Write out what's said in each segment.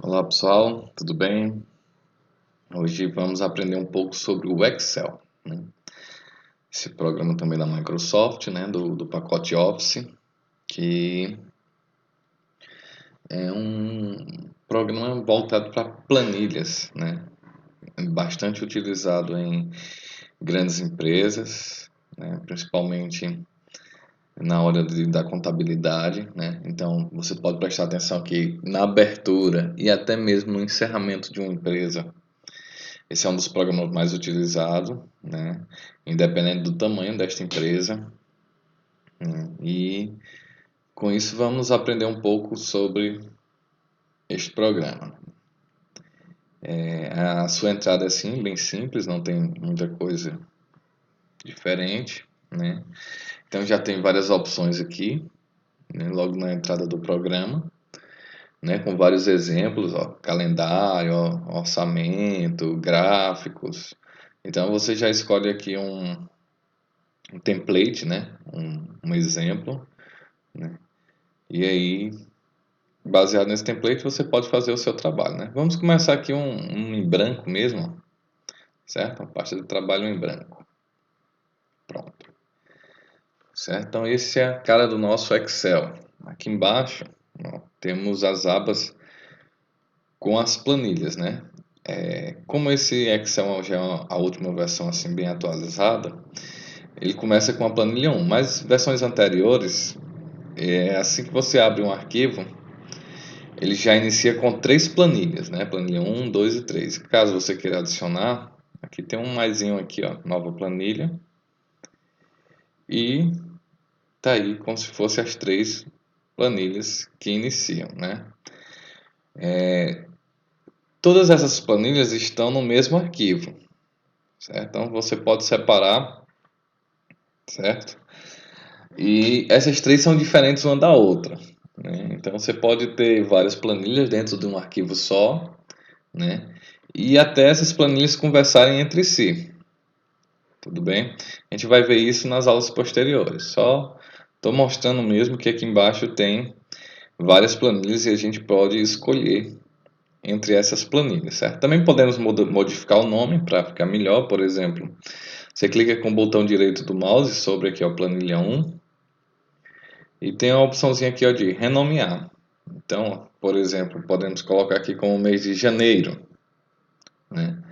Olá pessoal, tudo bem? Hoje vamos aprender um pouco sobre o Excel, né? Esse programa também da Microsoft, né? Do pacote Office, que é um programa voltado para planilhas, né? É bastante utilizado em grandes empresas, né? Principalmente na hora da contabilidade, né? Então você pode prestar atenção que na abertura e até mesmo no encerramento de uma empresa, esse é um dos programas mais utilizados, né? Independente do tamanho desta empresa, né? E com isso vamos aprender um pouco sobre este programa. A sua entrada é assim, bem simples, não tem muita coisa diferente, né? Então já tem várias opções aqui, né? Logo na entrada do programa, né? Com vários exemplos, ó, calendário, ó, orçamento, gráficos. Então você já escolhe aqui um template, né? Um exemplo, né? E aí, baseado nesse template, você pode fazer o seu trabalho, né? Vamos começar aqui um em branco mesmo, certo? Uma pasta de trabalho em branco. Pronto. Certo? Então, esse é a cara do nosso Excel. Aqui embaixo, ó, temos as abas com as planilhas, né? Como esse Excel já é a última versão assim bem atualizada, ele começa com a planilha 1, mas versões anteriores, assim que você abre um arquivo, ele já inicia com 3 planilhas, né? Planilha 1, 2 e 3. Caso você queira adicionar, aqui tem um maisinho aqui, ó, nova planilha. E tá aí como se fosse as 3 planilhas que iniciam, né? Todas essas planilhas estão no mesmo arquivo, certo? Então você pode separar, certo? E essas 3 são diferentes uma da outra, né? Então você pode ter várias planilhas dentro de um arquivo só, né? E até essas planilhas conversarem entre si. Tudo bem? A gente vai ver isso nas aulas posteriores. Só estou mostrando mesmo que aqui embaixo tem várias planilhas e a gente pode escolher entre essas planilhas, certo? Também podemos modificar o nome para ficar melhor. Por exemplo, você clica com o botão direito do mouse sobre aqui a planilha 1 e tem a opçãozinha aqui ó, de renomear. Então, por exemplo, podemos colocar aqui como o mês de janeiro, né?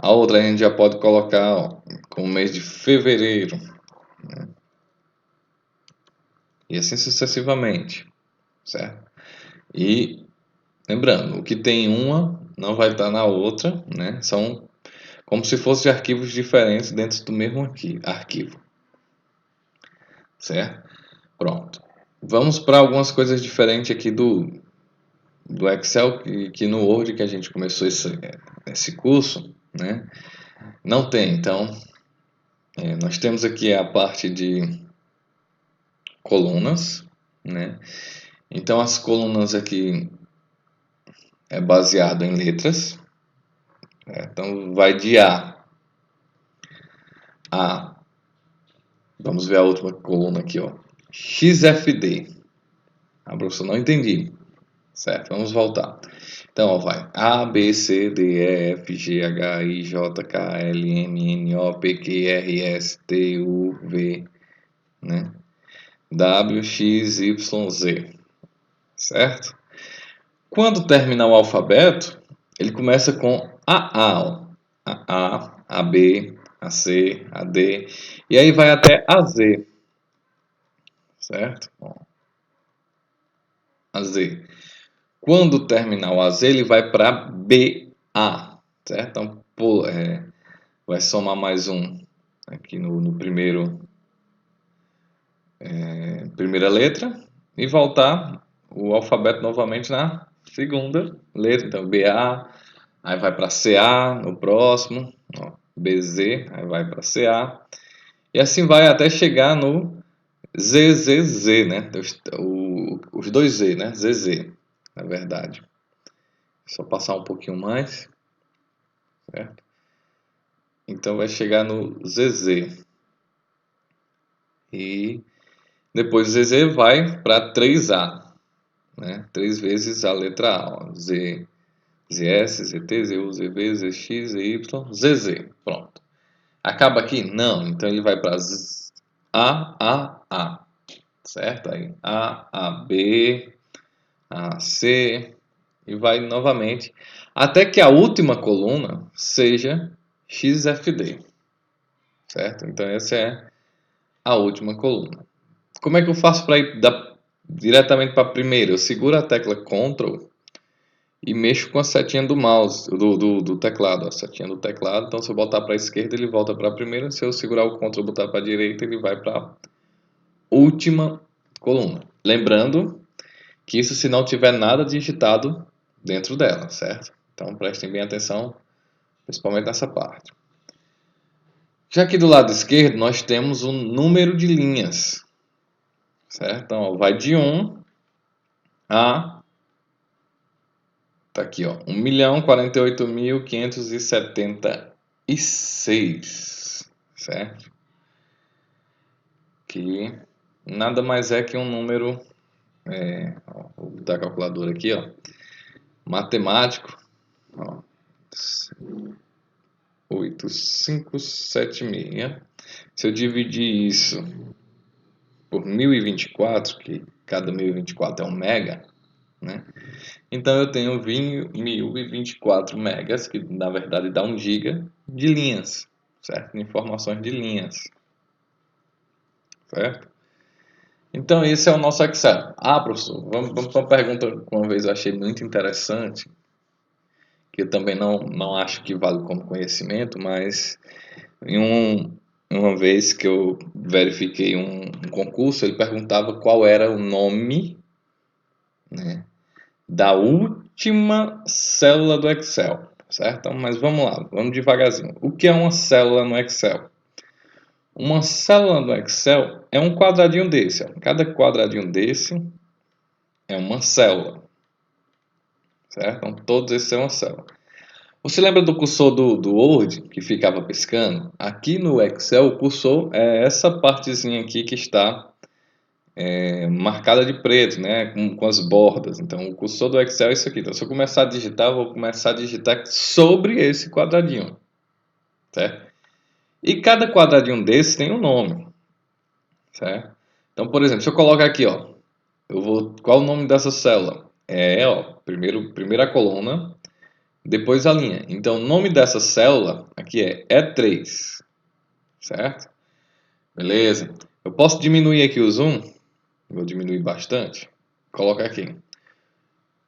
A outra a gente já pode colocar ó, como o mês de fevereiro, e assim sucessivamente, certo? E lembrando, o que tem uma não vai estar na outra, né? São como se fossem arquivos diferentes dentro do mesmo arquivo, certo? Pronto. Vamos para algumas coisas diferentes aqui do Excel, que no Word que a gente começou esse curso, né? Não tem. Então, nós temos aqui a parte de colunas, né? Então, as colunas aqui é baseado em letras. Então, vai de A. Vamos ver a última coluna aqui, ó. XFD. Ah, professor, não entendi. Certo, vamos voltar. Então, ó, vai. A, B, C, D, E, F, G, H, I, J, K, L, M, N, O, P, Q, R, S, T, U, V, né? W, X, Y, Z. Certo? Quando terminar o alfabeto, ele começa com A, ó. A, B, a C, a D, e aí vai até a Z, certo? Bom, a Z. Quando terminar o AZ, ele vai para BA, certo? Então, vai somar mais um aqui no primeira letra e voltar o alfabeto novamente na segunda letra. Então, BA, aí vai para CA no próximo, ó, BZ, aí vai para CA, e assim vai até chegar no ZZZ, né? Os dois Z, né? ZZ, na verdade. Só passar um pouquinho mais, certo? Então vai chegar no ZZ. E depois do ZZ vai para 3A, né? 3 vezes a letra A, ó. Z, ZS, ZT, ZU, ZV, ZX, ZY, ZZ. Pronto. Acaba aqui? Não. Então ele vai para A. Certo? Aí A, B, A, C e vai novamente até que a última coluna seja XFD. Certo? Então essa é a última coluna. Como é que eu faço para ir diretamente para a primeira? Eu seguro a tecla Ctrl e mexo com a setinha do mouse, do teclado, a setinha do teclado. Então, se eu botar para a esquerda, ele volta para a primeira. Se eu segurar o Ctrl e botar para a direita, ele vai para a última coluna. Lembrando que isso se não tiver nada digitado dentro dela, certo? Então, prestem bem atenção, principalmente nessa parte. Já aqui do lado esquerdo, nós temos um número de linhas, certo? Então, vai de 1 a... Tá aqui, ó, 1.048.576, certo? Que nada mais é que um número, vou botar a calculadora aqui, ó, matemático, ó, 8576. Se eu dividir isso por 1024, que cada 1024 é um mega, né? Então eu tenho 1024 megas, que na verdade dá 1 giga de linhas, certo? Informações de linhas, certo? Então esse é o nosso Excel. Ah, professor, vamos para uma pergunta que uma vez eu achei muito interessante, que eu também não acho que vale como conhecimento, mas uma vez que eu verifiquei um concurso, ele perguntava qual era o nome, né, da última célula do Excel, certo? Então, mas vamos lá, vamos devagarzinho. O que é uma célula no Excel? Uma célula no Excel é um quadradinho desse, ó. Cada quadradinho desse é uma célula, certo? Então, todos esses são uma célula. Você lembra do cursor do Word que ficava piscando? Aqui no Excel, o cursor é essa partezinha aqui que está marcada de preto, né, com as bordas. Então, o cursor do Excel é isso aqui. Então, se eu começar a digitar, eu vou começar a digitar sobre esse quadradinho, certo? E cada quadradinho desse tem um nome, certo? Então, por exemplo, se eu colocar aqui, ó, qual o nome dessa célula? Ó, primeira coluna, depois a linha. Então, o nome dessa célula aqui é E3, certo? Beleza. Eu posso diminuir aqui o zoom. Vou diminuir bastante. Colocar aqui.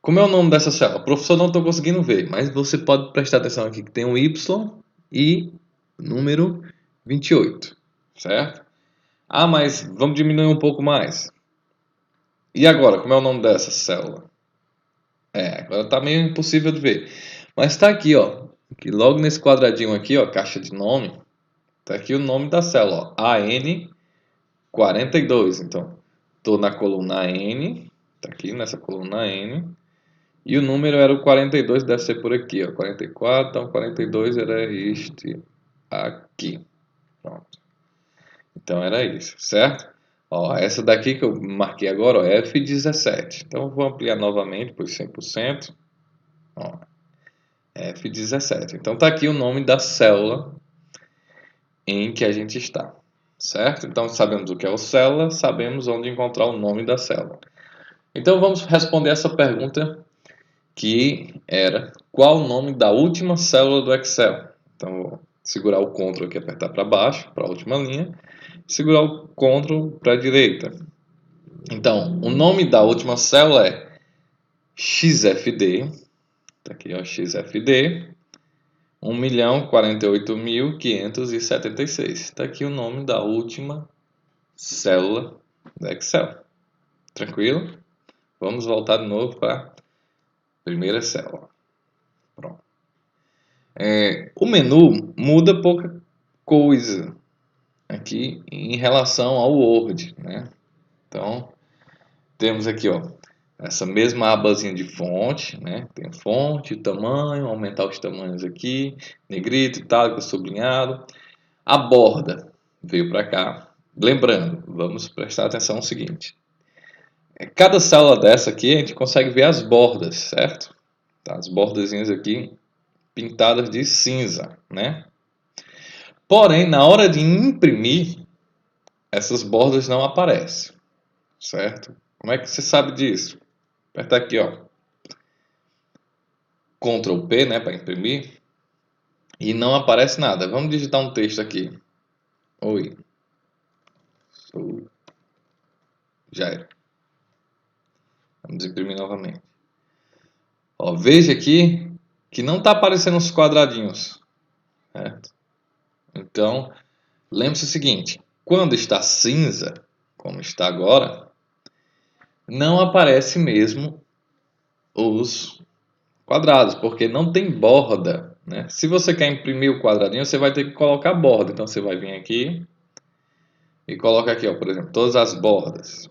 Como é o nome dessa célula? Professor, não estou conseguindo ver, mas você pode prestar atenção aqui que tem um Y e número 28, certo? Ah, mas vamos diminuir um pouco mais. E agora, como é o nome dessa célula? Agora está meio impossível de ver. Mas está aqui, ó. Que logo nesse quadradinho aqui, ó, caixa de nome, está aqui o nome da célula, ó, AN42. Então, estou na coluna N, está aqui nessa coluna N. E o número era o 42, deve ser por aqui, ó, 44, então 42 era este aqui. Pronto. Então era isso, certo? Ó, essa daqui que eu marquei agora, ó, F17. Então eu vou ampliar novamente por 100%. Ó, F17. Então tá aqui o nome da célula em que a gente está, certo? Então sabemos o que é o célula, sabemos onde encontrar o nome da célula. Então vamos responder essa pergunta que era qual o nome da última célula do Excel. Então vou segurar o Ctrl aqui e apertar para baixo, para a última linha, segurar o Ctrl para a direita. Então, o nome da última célula é XFD, tá aqui, ó, XFD, 1.048.576. Está aqui o nome da última célula do Excel. Tranquilo? Vamos voltar de novo para a primeira célula. Pronto. O menu muda pouca coisa aqui em relação ao Word, né? Então, temos aqui, ó, essa mesma abazinha de fonte, né? Tem fonte, tamanho, aumentar os tamanhos aqui, negrito, itálico, sublinhado. A borda veio para cá. Lembrando, vamos prestar atenção no seguinte. Cada célula dessa aqui, a gente consegue ver as bordas, certo? Tá? As bordazinhas aqui pintadas de cinza, né? Porém, na hora de imprimir, essas bordas não aparecem, certo? Como é que você sabe disso? Aperta aqui, ó, Ctrl P, né, para imprimir, e não aparece nada. Vamos digitar um texto aqui. Oi, sou Jairo. Vamos imprimir novamente. Ó, veja aqui que não está aparecendo os quadradinhos, certo? Então, lembre-se o seguinte, quando está cinza, como está agora, não aparece mesmo os quadrados, porque não tem borda, né? Se você quer imprimir o quadradinho, você vai ter que colocar borda. Então você vai vir aqui e coloca aqui, ó, por exemplo, todas as bordas.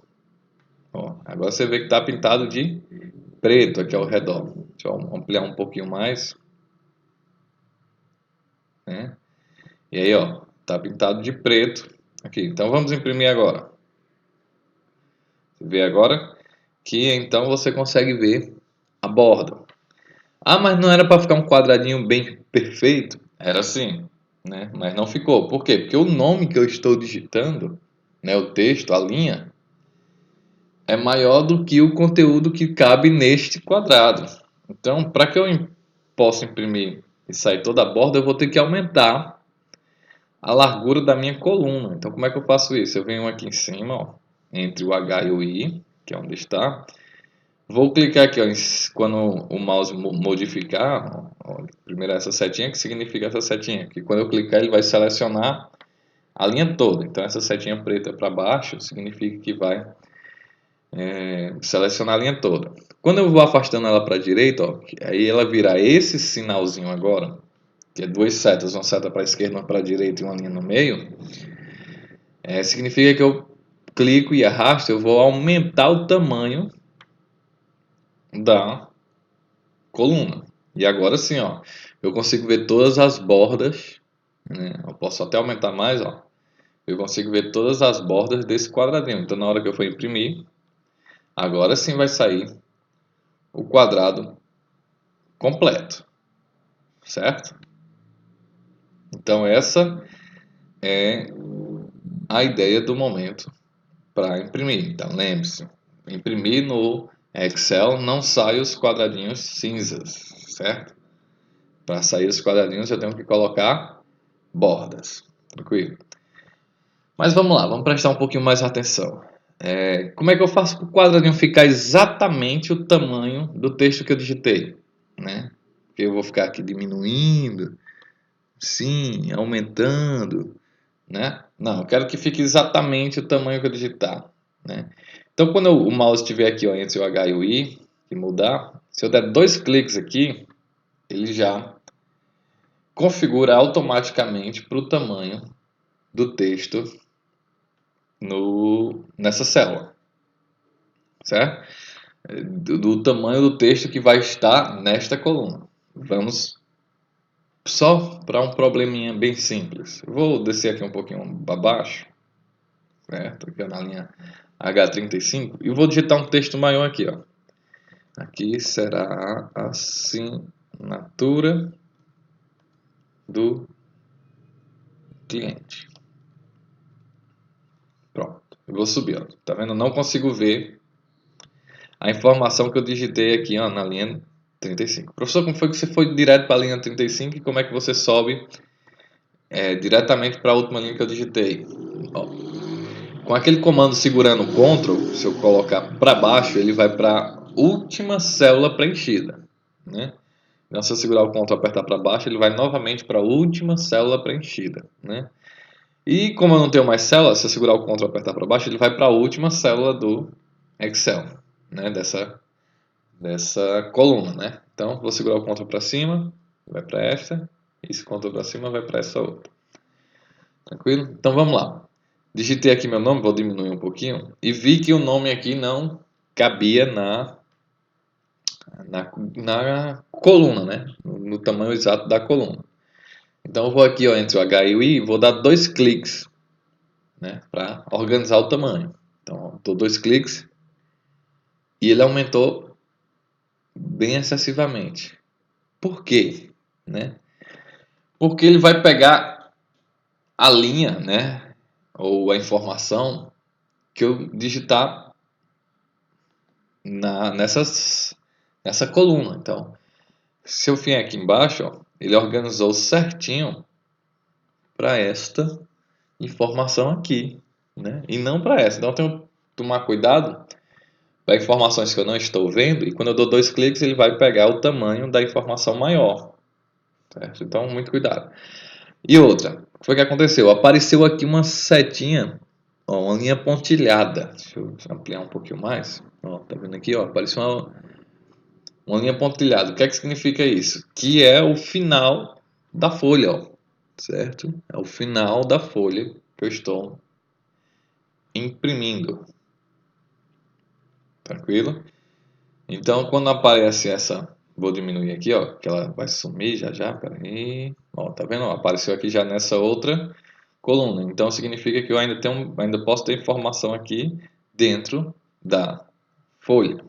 Ó, agora você vê que está pintado de preto aqui ao redor. Deixa eu ampliar um pouquinho mais, né? E aí, ó, está pintado de preto aqui. Então vamos imprimir agora. Você vê agora que então você consegue ver a borda. Ah, mas não era para ficar um quadradinho bem perfeito? Era assim, né? Mas não ficou. Por quê? Porque o nome que eu estou digitando, né, o texto, a linha, é maior do que o conteúdo que cabe neste quadrado. Então, para que eu possa imprimir e sair toda a borda, eu vou ter que aumentar a largura da minha coluna. Então, como é que eu faço isso? Eu venho aqui em cima, ó, entre o H e o I, que é onde está. Vou clicar aqui, ó, quando o mouse modificar, ó, primeiro essa setinha, que significa essa setinha, que quando eu clicar ele vai selecionar a linha toda. Então essa setinha preta para baixo significa que vai selecionar a linha toda. Quando eu vou afastando ela para a direita, ó, aí ela vira esse sinalzinho agora, que é duas setas, uma seta para a esquerda, uma para a direita e uma linha no meio, significa que eu clico e arrasto, eu vou aumentar o tamanho da coluna. E agora sim, ó, eu consigo ver todas as bordas, né? Eu posso até aumentar mais, ó. Eu consigo ver todas as bordas desse quadradinho. Então, na hora que eu for imprimir, agora sim vai sair o quadrado completo, certo? Então, essa é a ideia do momento para imprimir. Então, lembre-se, imprimir no Excel não sai os quadradinhos cinzas, certo? Para sair os quadradinhos eu tenho que colocar bordas, tranquilo? Mas vamos lá, vamos prestar um pouquinho mais atenção. Como é que eu faço para o quadradinho ficar exatamente o tamanho do texto que eu digitei, né? Porque eu vou ficar aqui diminuindo, sim, aumentando, né? Não, eu quero que fique exatamente o tamanho que eu digitar, né? Então, quando o mouse estiver aqui, ó, entre o H e o I, e mudar, se eu der dois cliques aqui, ele já configura automaticamente para o tamanho do texto nessa célula, certo? Do tamanho do texto que vai estar nesta coluna. Vamos só para um probleminha bem simples. Vou descer aqui um pouquinho para baixo, certo? Aqui na linha H35 e vou digitar um texto maior aqui, ó. Aqui será a assinatura do cliente. Pronto. Eu vou subir, ó. Tá vendo? Não consigo ver a informação que eu digitei aqui, ó, na linha 35. Professor, como foi que você foi direto para a linha 35 e como é que você sobe diretamente para a última linha que eu digitei? Ó, com aquele comando segurando o Ctrl, se eu colocar para baixo, ele vai para a última célula preenchida, né? Então, se eu segurar o Ctrl e apertar para baixo, ele vai novamente para a última célula preenchida, né? E como eu não tenho mais célula, se eu segurar o Ctrl e apertar para baixo, ele vai para a última célula do Excel, né? Dessa coluna, né? Então, vou segurar o Ctrl para cima, vai para esta, e esse Ctrl para cima vai para essa outra. Tranquilo? Então, vamos lá. Digitei aqui meu nome, vou diminuir um pouquinho, e vi que o nome aqui não cabia na coluna, né? No tamanho exato da coluna. Então, eu vou aqui, ó, entre o H e o I, vou dar dois cliques, né? Para organizar o tamanho. Então, dou dois cliques, e ele aumentou bem excessivamente. Por quê? Né? Porque ele vai pegar a linha, né, ou a informação que eu digitar nessa coluna. Então, se eu vier aqui embaixo, ó, ele organizou certinho para esta informação aqui, né? E não para essa. Então eu tenho que tomar cuidado para informações que eu não estou vendo, e quando eu dou 2 cliques ele vai pegar o tamanho da informação maior, certo? Então muito cuidado. E outra, o que foi que aconteceu? Apareceu aqui uma setinha, ó, uma linha pontilhada. Deixa eu ampliar um pouquinho mais. Ó, tá vendo aqui, ó, apareceu uma linha pontilhada. O que é que significa isso? Que é o final da folha, ó, certo? É o final da folha que eu estou imprimindo. Tranquilo? Então, quando aparece essa, vou diminuir aqui, ó, que ela vai sumir já já, peraí. Ó, tá vendo? Ó, apareceu aqui já nessa outra coluna. Então, significa que eu ainda posso ter informação aqui dentro da folha,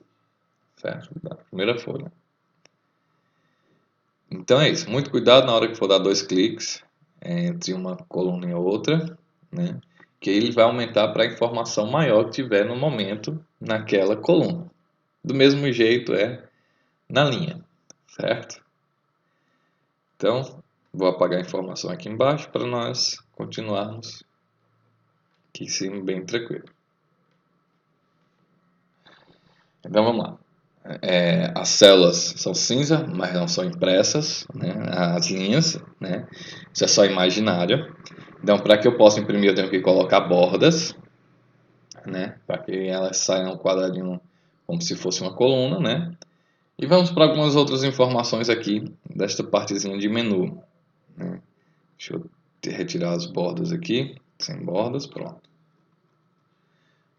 certo? Da primeira folha. Então é isso. Muito cuidado na hora que for dar 2 cliques entre uma coluna e outra, né? Que ele vai aumentar para a informação maior que tiver no momento naquela coluna. Do mesmo jeito é na linha, certo? Então, vou apagar a informação aqui embaixo para nós continuarmos aqui em cima bem tranquilo. Então vamos lá. As células são cinza, mas não são impressas, né? As linhas, né? Isso é só imaginário. Então, para que eu possa imprimir, eu tenho que colocar bordas, né? Para que elas saiam quadradinho como se fosse uma coluna, né? E vamos para algumas outras informações aqui desta partezinha de menu, né? Deixa eu retirar as bordas aqui, sem bordas, pronto.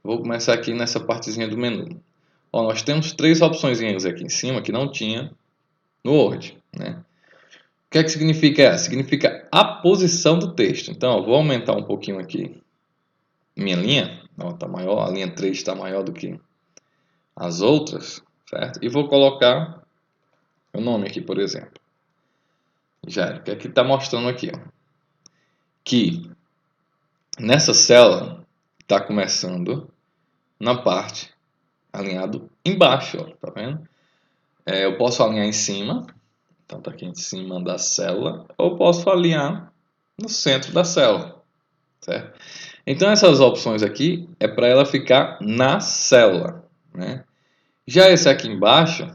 Vou começar aqui nessa partezinha do menu. Ó, nós temos 3 opções aqui em cima que não tinha no Word, né? O que é que significa essa? Significa a posição do texto. Então, eu vou aumentar um pouquinho aqui minha linha, está maior, a linha 3 está maior do que as outras, certo? E vou colocar o nome aqui, por exemplo. Já, o que é que está mostrando aqui? Ó? Que nessa célula está começando na parte alinhado embaixo, ó, tá vendo? Eu posso alinhar em cima, então está aqui em cima da célula, ou posso alinhar no centro da célula, certo? Então essas opções aqui é para ela ficar na célula, né? Já esse aqui embaixo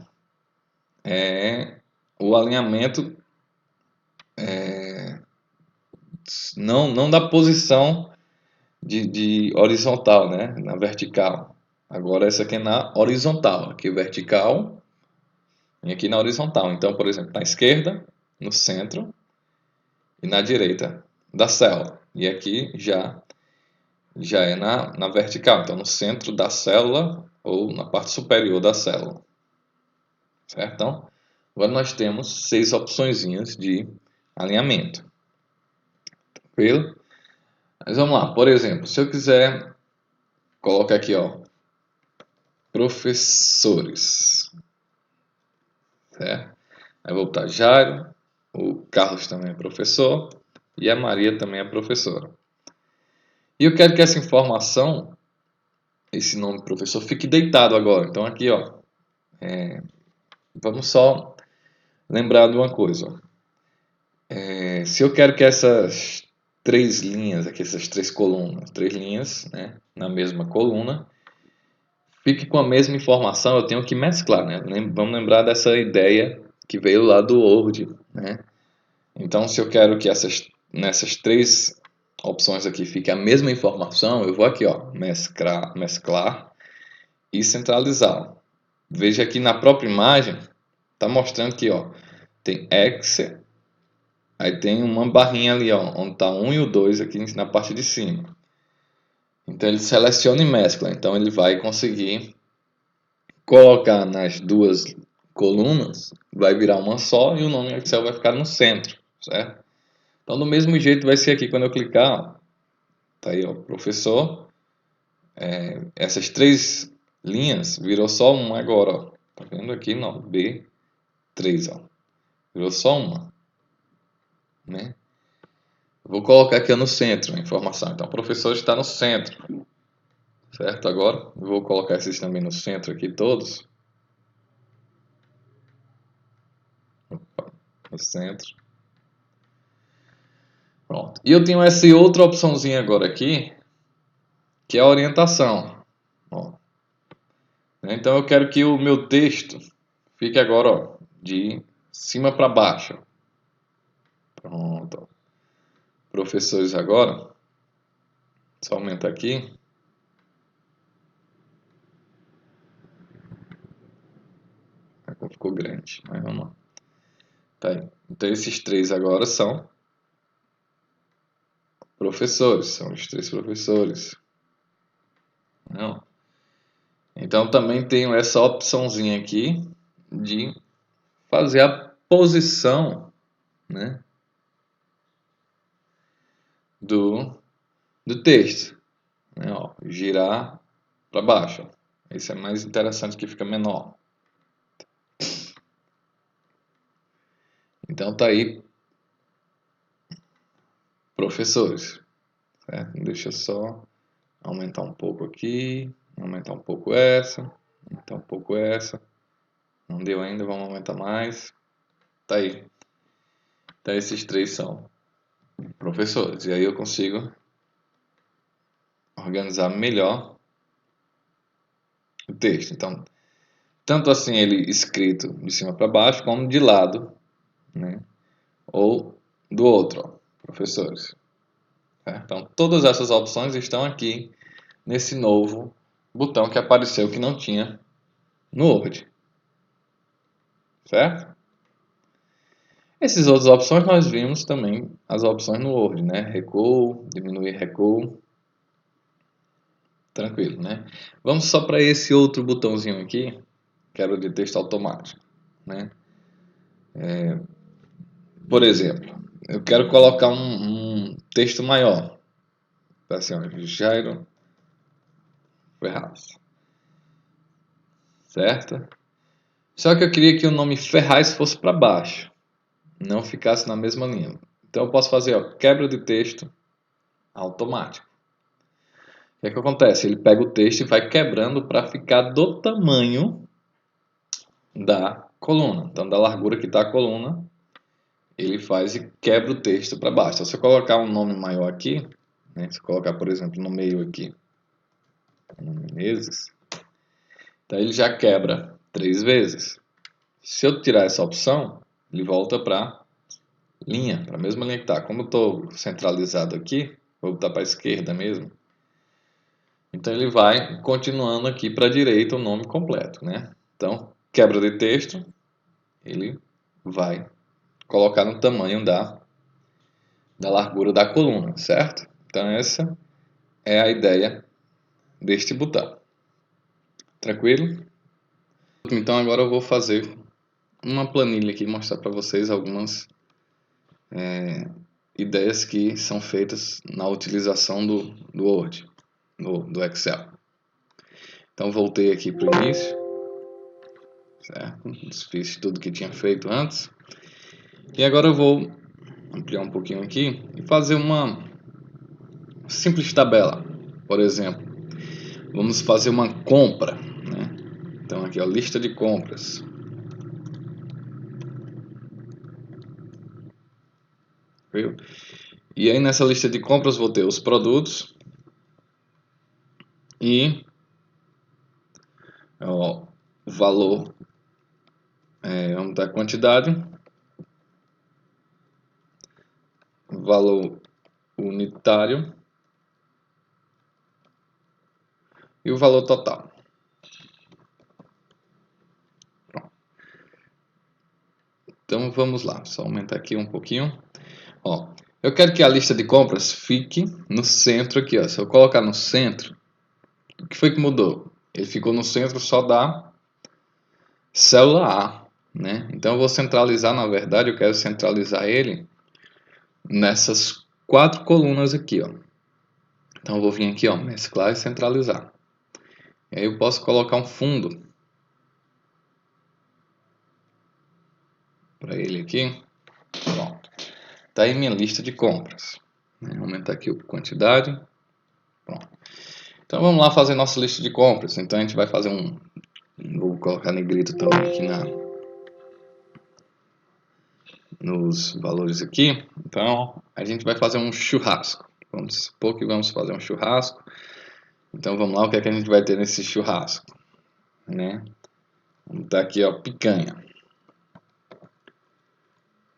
é o alinhamento não da posição de horizontal, né? Na vertical. Agora essa aqui é na horizontal, aqui vertical e aqui na horizontal. Então, por exemplo, na esquerda, no centro e na direita da célula. E aqui já é na vertical, então no centro da célula ou na parte superior da célula. Certo? Então, agora nós temos 6 opções de alinhamento. Tranquilo? Mas vamos lá, por exemplo, se eu quiser colocar aqui, ó, professores, certo? Aí vou botar Jairo, o Carlos também é professor e a Maria também é professora. E eu quero que essa informação, esse nome professor, fique deitado agora. Então aqui, ó, vamos só lembrar de uma coisa. Ó. Se eu quero que essas 3 linhas, aqui essas 3 colunas, 3 linhas, né, na mesma coluna, fique com a mesma informação, eu tenho que mesclar, né? Vamos lembrar dessa ideia que veio lá do Word, né? Então, se eu quero que nessas 3 opções aqui fique a mesma informação, eu vou aqui, ó, mesclar e centralizar. Veja aqui na própria imagem, está mostrando que, ó, tem X, aí tem uma barrinha ali, ó, onde está 1 e o 2 aqui na parte de cima. Então ele seleciona e mescla, então ele vai conseguir colocar nas 2 colunas, vai virar uma só e o nome Excel vai ficar no centro, certo? Então do mesmo jeito vai ser aqui quando eu clicar, ó, tá aí, ó, professor, essas 3 linhas virou só uma agora, ó, Tá vendo aqui? Não, B3, ó. Virou só uma, né? Vou colocar aqui no centro a informação. Então, o professor está no centro, certo? Agora, vou colocar esses também no centro aqui, todos. Opa, no centro. Pronto. E eu tenho essa outra opçãozinha agora aqui, que é a orientação. Ó. Então, eu quero que o meu texto fique agora, ó, de cima para baixo. Pronto. Professores agora. Só aumentar aqui. Ficou grande, mas vamos lá. Tá aí. Então esses três agora são professores, são os três professores. Não. Então também tenho essa opçãozinha aqui de fazer a posição, né, do texto, né, ó, girar para baixo. Esse é mais interessante, que fica menor. Então tá aí, professores, certo? Deixa eu só aumentar um pouco aqui, aumentar um pouco essa, aumentar um pouco essa. Não deu ainda, vamos aumentar mais. Tá aí. Então esses três são professores. E aí eu consigo organizar melhor o texto. Então, tanto assim ele escrito de cima para baixo, como de lado, né? Ou do outro, ó, professores. Certo? Então, todas essas opções estão aqui nesse novo botão que apareceu, que não tinha no Word. Certo? Essas outras opções nós vimos também as opções no Word, né? Recuo, diminuir recuo. Tranquilo, né? Vamos só para esse outro botãozinho aqui, que era o de texto automático, né? Por exemplo, eu quero colocar um texto maior. Tá assim, ó, Jairo Ferraz. Certo? Só que eu queria que o nome Ferraz fosse para baixo, não ficasse na mesma linha. Então eu posso fazer, ó, quebra de texto automático. O que é que acontece? Ele pega o texto e vai quebrando para ficar do tamanho da coluna. Então, da largura que está a coluna, ele faz e quebra o texto para baixo. Então, se eu colocar um nome maior aqui, né, se eu colocar, por exemplo, no meio aqui, Menezes, então ele já quebra 3 vezes. Se eu tirar essa opção, ele volta para linha, para a mesma linha que está. Como eu estou centralizado aqui, vou botar para a esquerda mesmo. Então ele vai continuando aqui para a direita o nome completo, né? Então, quebra de texto, ele vai colocar no tamanho da largura da coluna, certo? Então essa é a ideia deste botão. Tranquilo? Então agora eu vou fazer uma planilha aqui, mostrar para vocês algumas ideias que são feitas na utilização do Word, do Excel. Então voltei aqui para o início, certo? Desfiz tudo que tinha feito antes. E agora eu vou ampliar um pouquinho aqui e fazer uma simples tabela. Por exemplo, vamos fazer uma compra, né? Então aqui, ó, lista de compras. Viu? E aí nessa lista de compras vou ter os produtos e ó, o valor, vamos dar quantidade, valor unitário e o valor total. Pronto. Então vamos lá, só aumentar aqui um pouquinho. Ó, eu quero que a lista de compras fique no centro aqui, ó. Se eu colocar no centro, o que foi que mudou? Ele ficou no centro só da célula A, né? Então eu vou centralizar, na verdade, eu quero centralizar ele nessas 4 colunas aqui, ó. Então eu vou vir aqui, ó, mesclar e centralizar. E aí eu posso colocar um fundo para ele aqui. Pronto. Tá aí minha lista de compras. Vou aumentar aqui a quantidade. Pronto. Então vamos lá fazer nossa lista de compras. Então a gente vai fazer vou colocar negrito também aqui nos valores aqui. Então a gente vai fazer um churrasco. Vamos supor que vamos fazer um churrasco. Então vamos lá, o que é que a gente vai ter nesse churrasco, né? Vamos botar aqui, ó, picanha.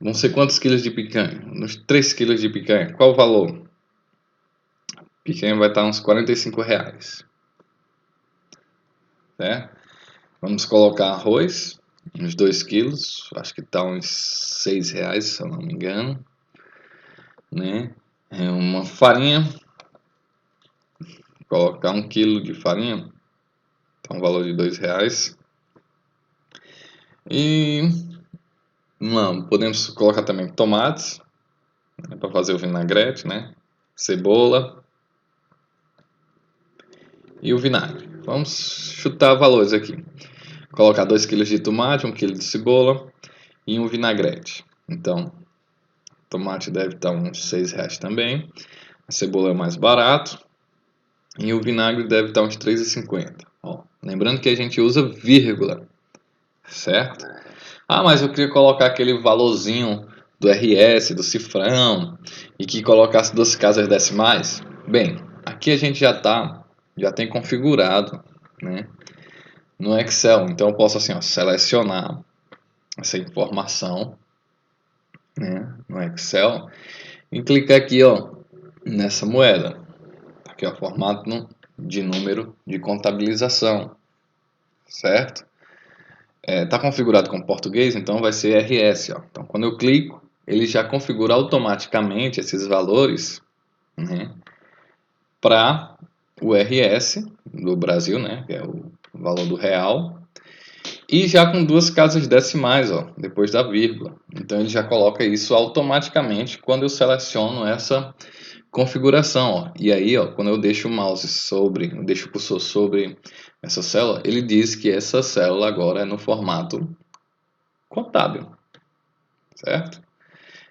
Vão ser quantos quilos de picanha? Uns 3 quilos de picanha. Qual o valor? Picanha vai estar uns R$ 45. Certo? Vamos colocar arroz, uns 2 quilos. Acho que está uns R$ 6, se eu não me engano. Né? Uma farinha. Colocar 1 quilo de farinha. Então, um valor de R$ 2. E não, podemos colocar também tomates, né, para fazer o vinagrete, né? Cebola e o vinagre. Vamos chutar valores aqui. Colocar 2 kg de tomate, 1 kg de cebola e um vinagrete. Então, o tomate deve estar uns R$ 6 também. A cebola é mais barato. E o vinagre deve estar uns R$ 3,50. Lembrando que a gente usa vírgula, certo? Ah, mas eu queria colocar aquele valorzinho do RS, do cifrão, e que colocasse 2 casas decimais. Bem, aqui a gente já tem configurado, né, no Excel. Então eu posso assim, ó, selecionar essa informação, né, no Excel e clicar aqui, ó, nessa moeda. Aqui, ó, formato de número de contabilização, certo? Tá configurado com português, então vai ser RS, ó. Então quando eu clico, ele já configura automaticamente esses valores, né, para o RS do Brasil, né, que é o valor do real, e já com 2 casas decimais, ó, depois da vírgula. Então ele já coloca isso automaticamente quando eu seleciono essa configuração, ó. E aí, ó, quando eu deixo o mouse eu deixo o cursor sobre essa célula, ele diz que essa célula agora é no formato contábil, certo?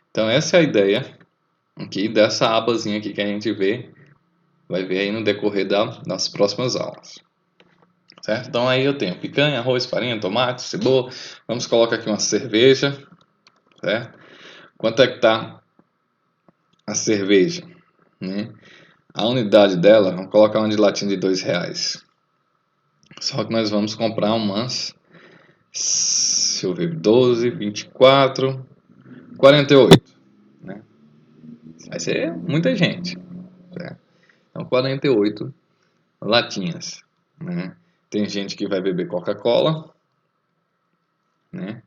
Então essa é a ideia aqui dessa abazinha aqui que a gente vai ver aí no decorrer das próximas aulas. Certo? Então aí eu tenho picanha, arroz, farinha, tomate, cebola. Vamos colocar aqui uma cerveja, certo? Quanto é que tá a cerveja, né? A unidade dela, vamos colocar uma de latinha de R$ 2. Só que nós vamos comprar umas, deixa eu ver, 12, 24, 48, né? Vai ser muita gente, certo? Então 48 latinhas, né? Tem gente que vai beber Coca-Cola, né?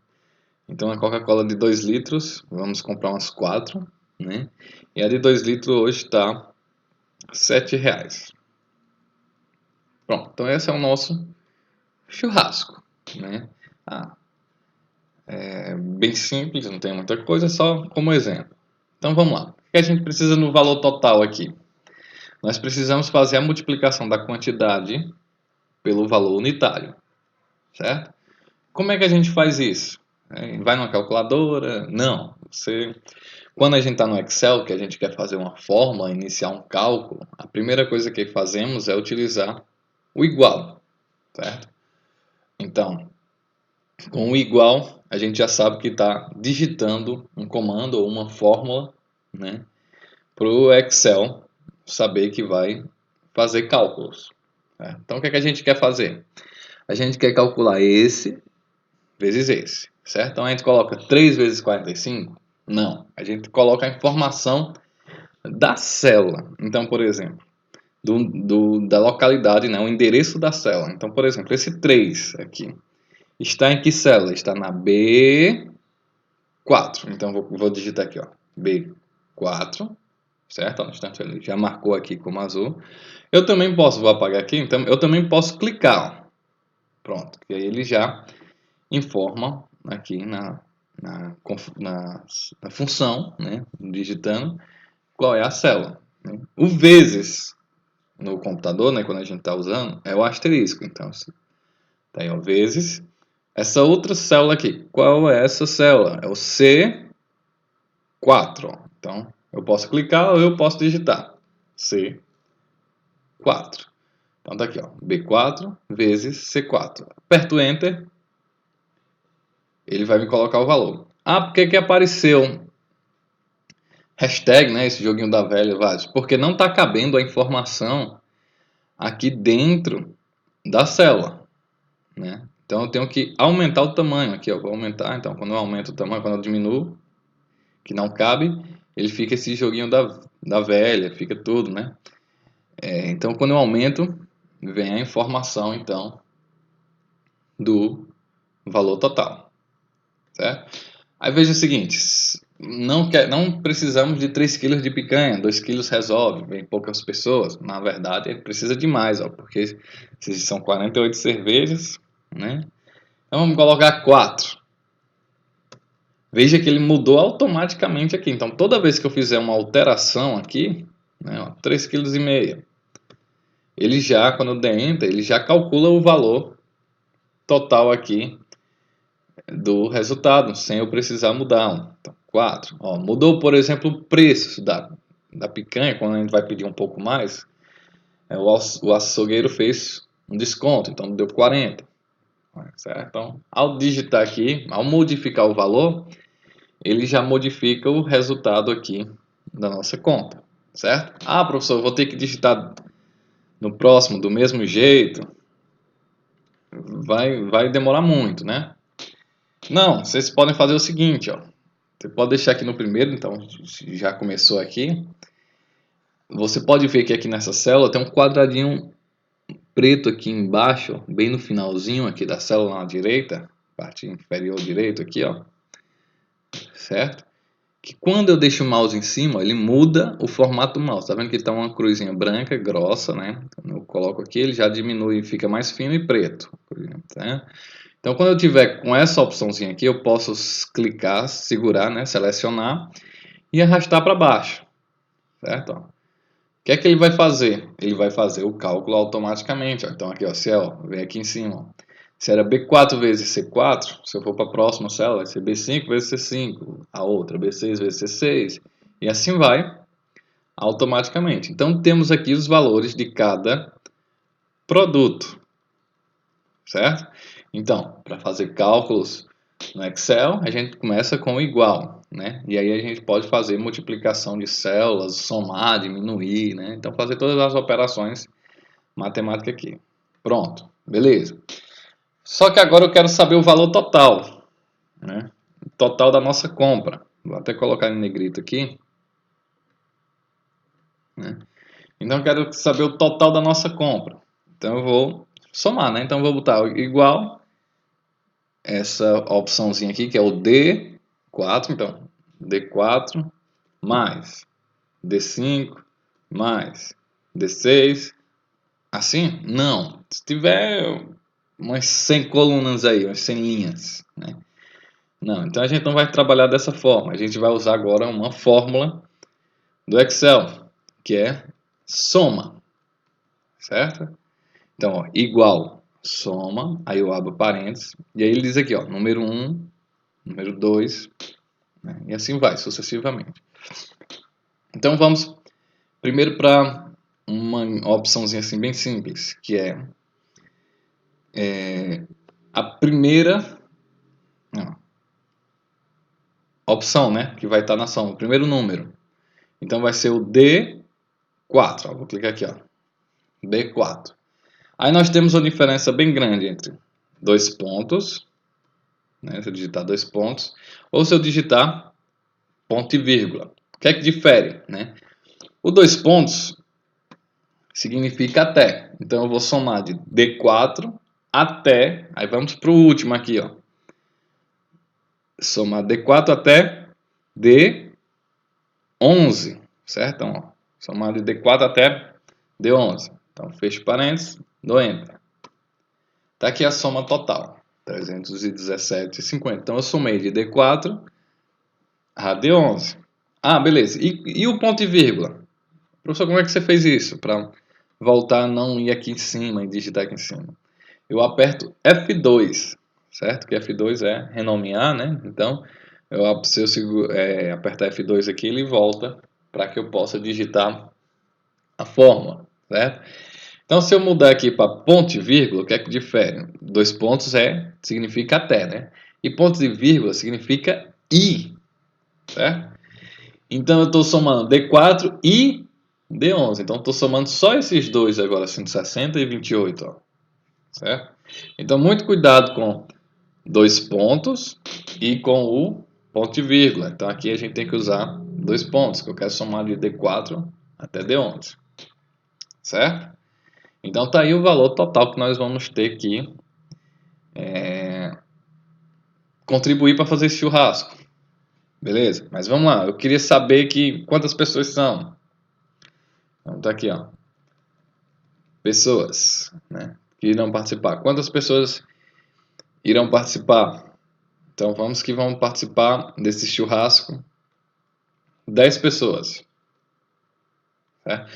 Então a Coca-Cola de 2 litros, vamos comprar umas 4, né? E a de 2 litros hoje está R$ 7. Pronto, então esse é o nosso churrasco, né? É bem simples, não tem muita coisa, só como exemplo. Então vamos lá. O que a gente precisa no valor total aqui? Nós precisamos fazer a multiplicação da quantidade pelo valor unitário, certo? Como é que a gente faz isso? Vai numa calculadora? Não. Quando a gente está no Excel, que a gente quer fazer uma fórmula, iniciar um cálculo, a primeira coisa que fazemos é utilizar o igual, certo? Então, com o igual, a gente já sabe que está digitando um comando ou uma fórmula, né, para o Excel saber que vai fazer cálculos. Né? Então, o que é que a gente quer fazer? A gente quer calcular esse vezes esse, certo? Então, a gente coloca 3 vezes 45? Não, a gente coloca a informação da célula. Então, por exemplo, da localidade, né, o endereço da célula. Então, por exemplo, esse 3 aqui está em que célula? Está na B4. Então, vou digitar aqui, ó, B4, certo? No instante ele já marcou aqui como azul. Eu também vou apagar aqui, então eu também posso clicar, ó. Pronto, e aí ele já informa aqui na função, né, digitando qual é a célula. Né? O vezes no computador, né, quando a gente está usando, é o asterisco. Então, tá aí, ó, vezes essa outra célula aqui. Qual é essa célula? É o C4. Ó. Então, eu posso clicar ou eu posso digitar C4. Então tá aqui, ó, B4 vezes C4. Aperto Enter, ele vai me colocar o valor. Ah, por que apareceu hashtag, né, esse joguinho da velha, vários? Porque não está cabendo a informação aqui dentro da célula, né? Então eu tenho que aumentar o tamanho aqui, ó, vou aumentar, então quando eu aumento o tamanho, quando eu diminuo, que não cabe, ele fica esse joguinho da velha, fica tudo, né? Então quando eu aumento, vem a informação, então, do valor total, certo? Aí veja o seguinte, não precisamos de 3 kg de picanha, 2 kg resolve, vem poucas pessoas. Na verdade, precisa de mais, ó, porque são 48 cervejas, né? Então vamos colocar 4. Veja que ele mudou automaticamente aqui. Então toda vez que eu fizer uma alteração aqui, né, ó, 3,5 kg, ele já, quando eu der Enter, ele já calcula o valor total aqui do resultado, sem eu precisar mudar. Então, 4. Ó, mudou, por exemplo, o preço da picanha, quando a gente vai pedir um pouco mais, o açougueiro fez um desconto, então deu 40. Certo? Então, ao digitar aqui, ao modificar o valor, ele já modifica o resultado aqui da nossa conta, certo? Ah, professor, eu vou ter que digitar no próximo do mesmo jeito, vai demorar muito, né? Não, vocês podem fazer o seguinte, ó. Você pode deixar aqui no primeiro, então já começou aqui. Você pode ver que aqui nessa célula tem um quadradinho preto aqui embaixo, bem no finalzinho aqui da célula na direita, parte inferior direito aqui, ó. Certo? Que quando eu deixo o mouse em cima, ele muda o formato do mouse. Tá vendo que ele tá uma cruzinha branca, grossa, né? Quando eu coloco aqui, ele já diminui e fica mais fino e preto. Tá? Então, quando eu tiver com essa opçãozinha aqui, eu posso clicar, segurar, né? Selecionar e arrastar para baixo, certo? Ó. O que é que ele vai fazer? Ele vai fazer o cálculo automaticamente. Ó. Então, aqui, ó, se é, ó, vem aqui em cima, ó. Se era B4 vezes C4, se eu for para a próxima célula, vai ser B5 vezes C5, a outra B6 vezes C6, e assim vai automaticamente. Então, temos aqui os valores de cada produto, certo? Então, para fazer cálculos no Excel, a gente começa com o igual, né? E aí a gente pode fazer multiplicação de células, somar, diminuir, né? Então, fazer todas as operações matemáticas aqui. Pronto, beleza. Só que agora eu quero saber o valor total, né? O total da nossa compra. Vou até colocar em negrito aqui, né? Então eu quero saber o total da nossa compra. Então eu vou somar, né? Então eu vou botar igual essa opçãozinha aqui, que é o D4, então D4 mais D5 mais D6. Assim? Não. Se tiver umas 100 colunas aí, umas 100 linhas, né? Não, então a gente não vai trabalhar dessa forma. A gente vai usar agora uma fórmula do Excel, que é soma, certo? Então, ó, igual soma, aí eu abro parênteses, e aí ele diz aqui, ó, número 1, número 2, né? E assim vai, sucessivamente. Então vamos primeiro para uma opçãozinha assim bem simples, que é a primeira não, opção, né, que vai estar na soma, o primeiro número. Então vai ser o D4, ó, vou clicar aqui, ó, D4. Aí nós temos uma diferença bem grande entre dois pontos, né, se eu digitar dois pontos, ou se eu digitar ponto e vírgula. O que é que difere, né? O dois pontos significa até. Então eu vou somar de D4 até, aí vamos para o último aqui, ó. Somar D4 até D11, certo? Então, ó, somar de D4 até D11. Então fecho parênteses, dou Enter. Tá aqui a soma total, 317,50. Então eu somei de D4 a D11. Ah, beleza. E o ponto e vírgula? Professor, como é que você fez isso? Para voltar a não ir aqui em cima e digitar aqui em cima. Eu aperto F2, certo? Que F2 é renomear, né? Então, se eu apertar F2 aqui, ele volta para que eu possa digitar a fórmula, certo? Então, se eu mudar aqui para ponto e vírgula, o que é que difere? 2 pontos significa até, né? E pontos e vírgula significa e, certo? Então, eu estou somando D4 e D11. Então, estou somando só esses dois agora, 160 e 28, ó, certo? Então, muito cuidado com 2 pontos e com o ponto e vírgula. Então, aqui a gente tem que usar 2 pontos, que eu quero somar de D4 até D11, certo? Então, tá aí o valor total que nós vamos ter que contribuir para fazer esse churrasco. Beleza? Mas vamos lá, eu queria saber quantas pessoas são. Então tá aqui, ó. Pessoas, né, que irão participar. Quantas pessoas irão participar? Então vamos que vão participar desse churrasco 10 pessoas. Tá?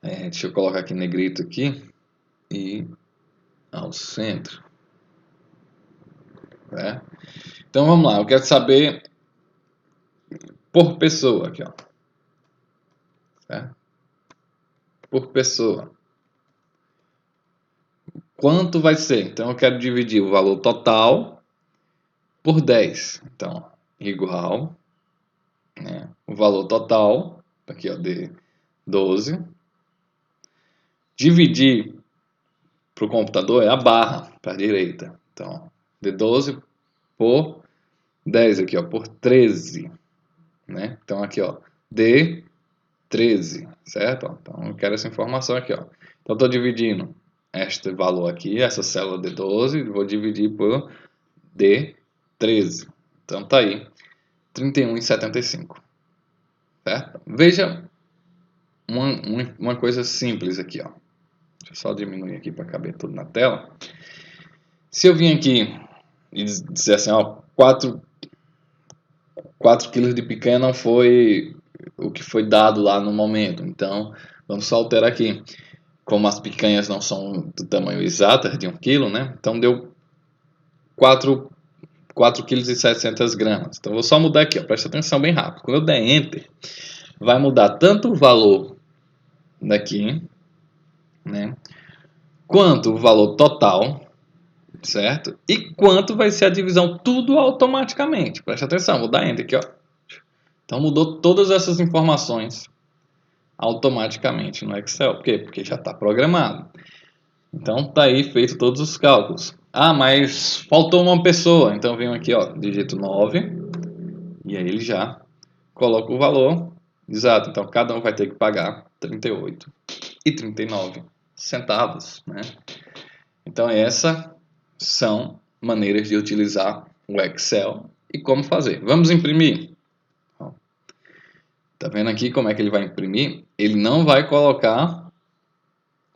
Deixa eu colocar aqui negrito aqui e ao centro. Tá? Então vamos lá, eu quero saber por pessoa aqui, ó. Tá? Por pessoa. Quanto vai ser? Então eu quero dividir o valor total por 10. Então, igual, né, o valor total, aqui ó, de 12. Dividir para o computador é a barra para a direita. Então, de 12 por 10 aqui, ó, por 13. Né? Então, aqui, ó, de 13, certo? Então, eu quero essa informação aqui, ó. Então, estou dividindo este valor aqui, essa célula de 12, vou dividir por D13. Então, tá aí, 31,75. Certo? Veja uma coisa simples aqui, ó. Deixa eu só diminuir aqui para caber tudo na tela. Se eu vim aqui e dizer assim, ó, 4 kg de picanha não foi o que foi dado lá no momento. Então, vamos só alterar aqui. Como as picanhas não são do tamanho exato de 1 kg, né? Então, deu 4 kg e 700 gramas. Então, vou só mudar aqui, ó, presta atenção bem rápido. Quando eu der Enter, vai mudar tanto o valor daqui, né? Quanto o valor total, certo? E quanto vai ser a divisão, tudo automaticamente. Presta atenção, vou dar Enter aqui, ó. Então mudou todas essas informações automaticamente no Excel. Por quê? Porque já está programado. Então tá aí feito todos os cálculos. Ah, mas faltou uma pessoa. Então venho aqui, ó, digito 9 e aí ele já coloca o valor exato. Então cada um vai ter que pagar 38,39 centavos, né? Então essas são maneiras de utilizar o Excel e como fazer. Vamos imprimir. Tá vendo aqui como é que ele vai imprimir? Ele não vai colocar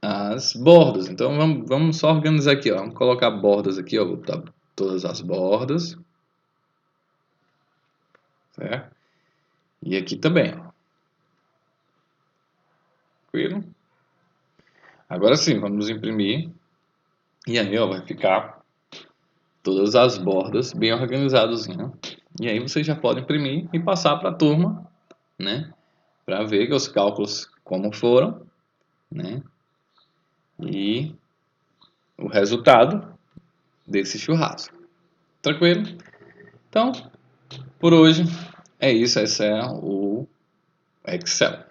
as bordas. Então vamos só organizar aqui, ó. Vamos colocar bordas aqui, ó. Vou botar todas as bordas. Certo? E aqui também, ó. Tranquilo? Agora sim, vamos imprimir. E aí, ó, vai ficar todas as bordas bem organizadas, né? E aí você já pode imprimir e passar para a turma, né? Para ver os cálculos como foram, né? E o resultado desse churrasco. Tranquilo? Então, por hoje é isso. Esse é o Excel.